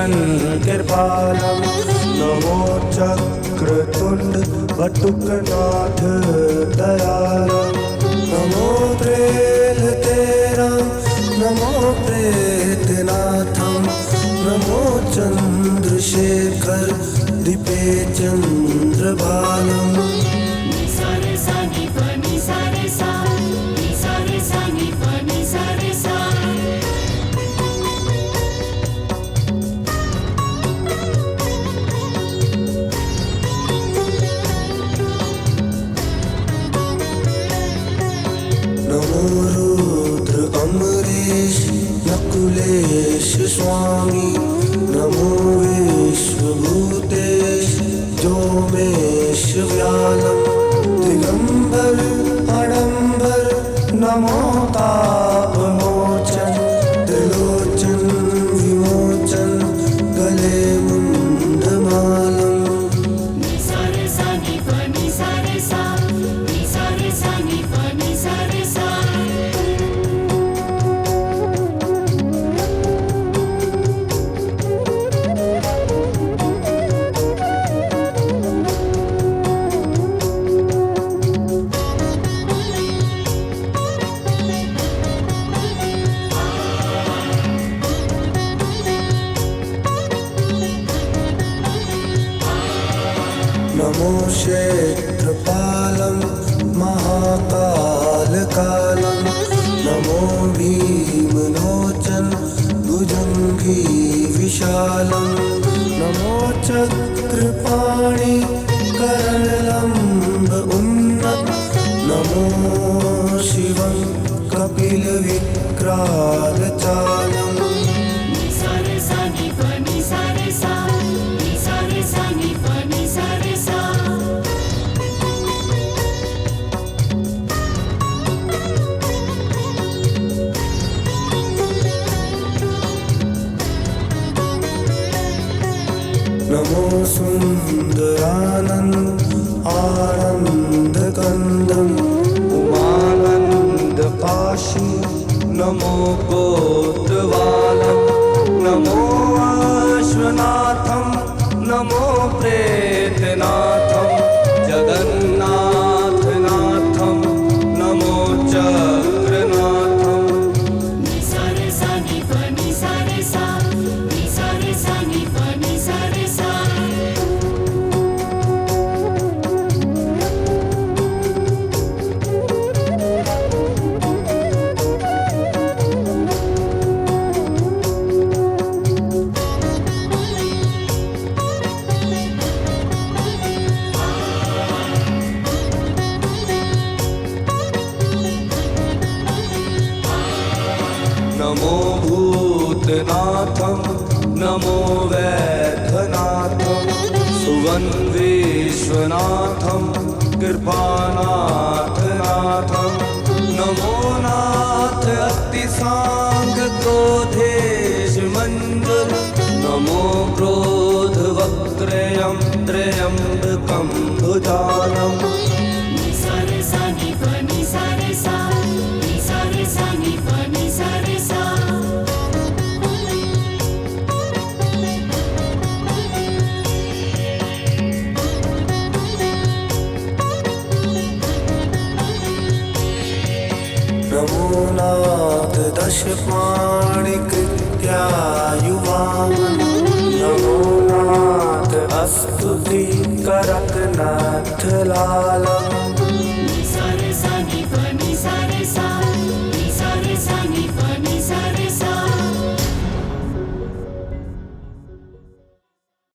ईशन् कृपालम् नमो चक्रतुण्ड बटुकनाथ दयालम् नमो त्रेल तेरा नमो प्रेतनाथम् नमो चंद्रशेखर दीपे चंद्रभालम् नमो रुद्र अमरेश नकुलेश स्वामी नमो विश्वभूतेश जोमेश व्यालम दिगंबर अडंबर नमो तापमोचन त्रिलोचन विमोचन गले मुंडमालम नमो क्षेत्रपालं महाकालकालं नमो भीमलोचन भुजंगी विशालं नमो चक्रपाणि करलंब उन्नत नमो शिवं कपिल विक्राल चालम् नमो सुंदरानंद आनंद कंदम उमानंद काशी नमो गोतवालम नमो अश्वनाथम नमो प्रेतनाथम जगन्नाथ नाथम नमो चक्रनाथम नमो भूतनाथम नमो वैद्यनाथम सुवन विश्वनाथम कृपानाथ नाथम नमो नाथ अतिसांग क्रोधेश मंडल नमो क्रोध वक्त्रयं त्र्यंबकं भुजानम् नमो नाथ दशपाणिकृत्यायुवामन् नमो नाथ अस्तुति करकनाथ लालम्